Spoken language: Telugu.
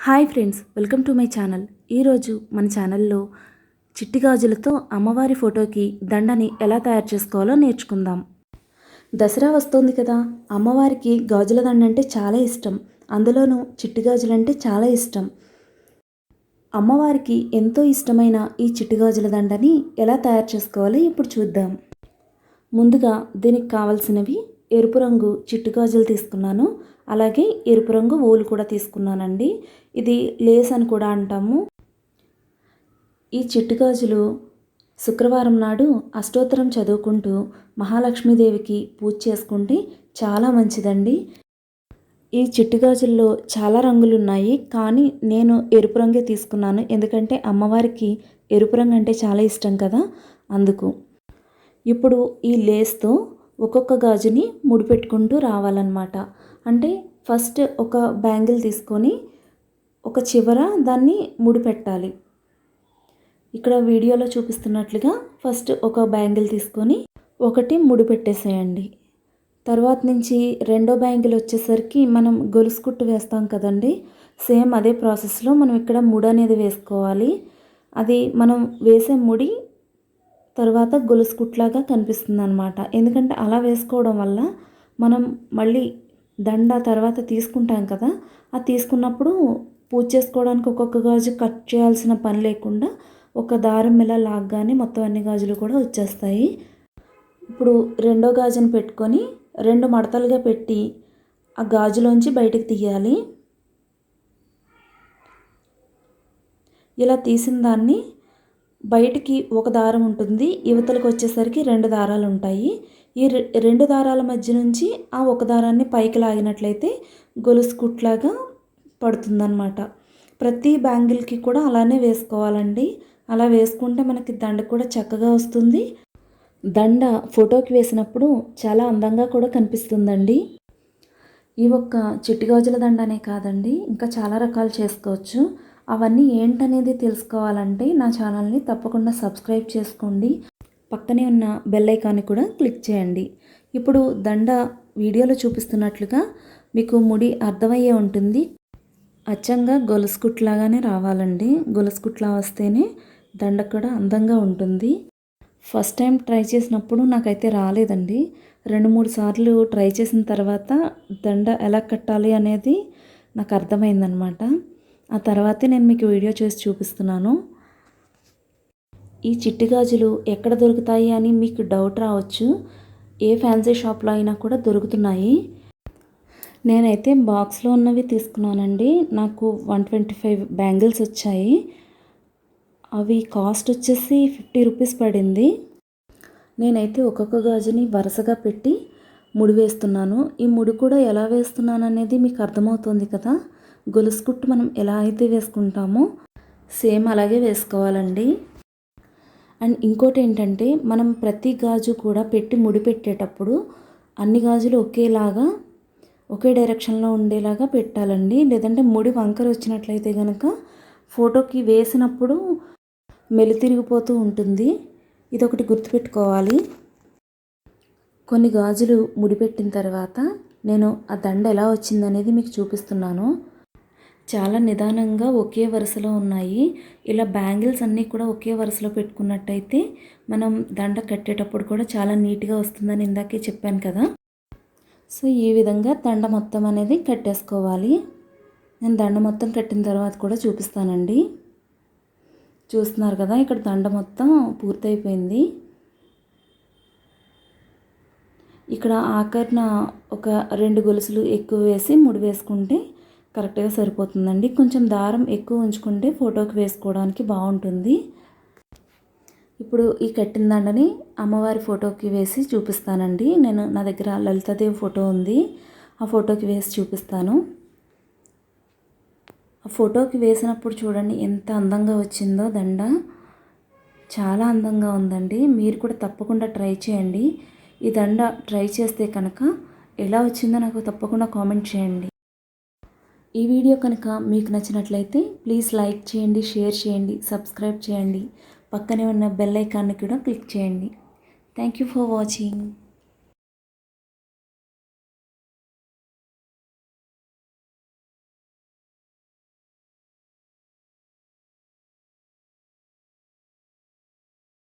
Hi friends, welcome to my channel. ఈరోజు మన ఛానల్లో చిట్టి గాజులతో అమ్మవారి ఫోటోకి దండని ఎలా తయారు చేసుకోవాలో నేర్చుకుందాం. దసరా వస్తోంది కదా, అమ్మవారికి గాజుల దండ అంటే చాలా ఇష్టం. అందులోనూ చిట్టి గాజులంటే చాలా ఇష్టం. అమ్మవారికి ఎంతో ఇష్టమైన ఈ చిట్టి గాజుల దండని ఎలా తయారు చేసుకోవాలో ఇప్పుడు చూద్దాం. ముందుగా దీనికి కావాల్సినవి ఎరుపు రంగు చిట్టి గాజులు తీసుకున్నాను. అలాగే ఎరుపు రంగు ఊలు కూడా తీసుకున్నానండి. ఇది లేస్ అని కూడా అంటాము. ఈ చిట్టి గాజులు శుక్రవారం నాడు అష్టోత్తరం చదువుకుంటూ మహాలక్ష్మీదేవికి పూజ చేసుకుంటే చాలా మంచిదండి. ఈ చిట్టి గాజుల్లో చాలా రంగులు ఉన్నాయి, కానీ నేను ఎరుపు రంగే తీసుకున్నాను. ఎందుకంటే అమ్మవారికి ఎరుపు రంగు అంటే చాలా ఇష్టం కదా, అందుకు. ఇప్పుడు ఈ లేస్తో ఒక్కొక్క గాజుని ముడిపెట్టుకుంటూ రావాలన్నమాట. అంటే ఫస్ట్ ఒక బ్యాంగిల్ తీసుకొని ఒక చివర దాన్ని ముడిపెట్టాలి. ఇక్కడ వీడియోలో చూపిస్తున్నట్లుగా ఫస్ట్ ఒక బ్యాంగిల్ తీసుకొని ఒకటి ముడిపెట్టేసేయండి. తర్వాత నుంచి రెండో బ్యాంగిల్ వచ్చేసరికి మనం గొలుసు కుట్టు వేస్తాం కదండి, సేమ్ అదే ప్రాసెస్లో మనం ఇక్కడ ముడి అనేది వేసుకోవాలి. అది మనం వేసే ముడి తర్వాత గొలుసు కుట్లాగా కనిపిస్తుంది అన్నమాట. ఎందుకంటే అలా వేసుకోవడం వల్ల మనం మళ్ళీ దండ తర్వాత తీసుకుంటాం కదా, అది తీసుకున్నప్పుడు పూజ చేసుకోవడానికి ఒక్కొక్క గాజు కట్ చేయాల్సిన పని లేకుండా ఒక దారం ఇలా లాగ్గానే మొత్తం అన్ని గాజులు కూడా వచ్చేస్తాయి. ఇప్పుడు రెండో గాజును పెట్టుకొని రెండు మడతలుగా పెట్టి ఆ గాజులోంచి బయటకు తీయాలి. ఇలా తీసిన దాన్ని బయటికి ఒక దారం ఉంటుంది, యువతలకు వచ్చేసరికి రెండు దారాలు ఉంటాయి. ఈ రెండు దారాల మధ్య నుంచి ఆ ఒక దారాన్ని పైకి లాగినట్లయితే గొలుసు కుట్లాగా పడుతుందన్నమాట. ప్రతి బ్యాంగిల్కి కూడా అలానే వేసుకోవాలండి. అలా వేసుకుంటే మనకి దండ కూడా చక్కగా వస్తుంది. దండ ఫోటోకి వేసినప్పుడు చాలా అందంగా కూడా కనిపిస్తుందండి. ఈ ఒక్క చిట్టి గాజుల దండనే కాదండి, ఇంకా చాలా రకాలు చేసుకోవచ్చు. అవన్నీ ఏంటనేది తెలుసుకోవాలంటే నా ఛానల్ని తప్పకుండా సబ్స్క్రైబ్ చేసుకోండి. పక్కనే ఉన్న బెల్ ఐకాన్ని కూడా క్లిక్ చేయండి. ఇప్పుడు దండ వీడియోలో చూపిస్తున్నట్లుగా మీకు ముడి అర్థమయ్యే ఉంటుంది. అచ్చంగా గొలుసు కుట్లాగానే రావాలండి. గొలుసు కుట్లా వస్తేనే దండ కూడా అందంగా ఉంటుంది. ఫస్ట్ టైం ట్రై చేసినప్పుడు నాకైతే రాలేదండి. 2-3 సార్లు ట్రై చేసిన తర్వాత దండ ఎలా కట్టాలి అనేది నాకు అర్థమైందనమాట. ఆ తర్వాతే నేను మీకు వీడియో చేసి చూపిస్తున్నాను. ఈ చిట్టి గాజులు ఎక్కడ దొరుకుతాయి అని మీకు డౌట్ రావచ్చు. ఏ ఫ్యాన్సీ షాప్లో అయినా కూడా దొరుకుతున్నాయి. నేనైతే బాక్స్లో ఉన్నవి తీసుకున్నానండి. నాకు 125 బ్యాంగిల్స్ వచ్చాయి. అవి కాస్ట్ వచ్చేసి 50 రూపీస్ పడింది. నేనైతే ఒక్కొక్క గాజుని వరుసగా పెట్టి ముడి వేస్తున్నాను. ఈ ముడి కూడా ఎలా వేస్తున్నాను అనేది మీకు అర్థమవుతుంది కదా. గొలుసు కుట్టు మనం ఎలా అయితే వేసుకుంటామో సేమ్ అలాగే వేసుకోవాలండి. అండ్ ఇంకోటి ఏంటంటే, మనం ప్రతి గాజు కూడా పెట్టి ముడి పెట్టేటప్పుడు అన్ని గాజులు ఒకేలాగా ఒకే డైరెక్షన్లో ఉండేలాగా పెట్టాలండి. లేదంటే ముడి వంకర వచ్చినట్లయితే కనుక ఫోటోకి వేసినప్పుడు మెలితిరిగిపోతూ ఉంటుంది. ఇదొకటి గుర్తుపెట్టుకోవాలి. కొన్ని గాజులు ముడిపెట్టిన తర్వాత నేను ఆ దండ ఎలా వచ్చిందనేది మీకు చూపిస్తున్నాను. చాలా నిదానంగా ఒకే వరుసలో ఉన్నాయి. ఇలా బ్యాంగిల్స్ అన్నీ కూడా ఒకే వరుసలో పెట్టుకున్నట్టయితే మనం దండ కట్టేటప్పుడు కూడా చాలా నీట్గా వస్తుందని ఇందాకే చెప్పాను కదా. సో ఈ విధంగా దండ మొత్తం అనేది కట్టేసుకోవాలి. నేను దండ మొత్తం కట్టిన తర్వాత కూడా చూపిస్తానండి. చూస్తున్నారు కదా, ఇక్కడ దండ మొత్తం పూర్తయిపోయింది. ఇక్కడ ఆఖరిన ఒక 2 గొలుసులు ఎక్కువ వేసి ముడి వేసుకుంటే కరెక్ట్గా సరిపోతుందండి. కొంచెం దారం ఎక్కువ ఉంచుకుంటే ఫోటోకి వేసుకోవడానికి బాగుంటుంది. ఇప్పుడు ఈ కట్టిన దండని అమ్మవారి ఫోటోకి వేసి చూపిస్తానండి. నా దగ్గర లలితాదేవి ఫోటో ఉంది, ఆ ఫోటోకి వేసి చూపిస్తాను. ఆ ఫోటోకి వేసినప్పుడు చూడండి ఎంత అందంగా వచ్చిందో దండ. చాలా అందంగా ఉందండి. మీరు కూడా తప్పకుండా ట్రై చేయండి. ఈ దండ ట్రై చేస్తే కనుక ఎలా వచ్చిందో నాకు తప్పకుండా కామెంట్ చేయండి. ఈ వీడియో కనుక మీకు నచ్చినట్లయితే ప్లీజ్ లైక్ చేయండి, షేర్ చేయండి, సబ్స్క్రైబ్ చేయండి. పక్కనే ఉన్న బెల్ ఐకాన్ని కూడా క్లిక్ చేయండి. Thank you for watching.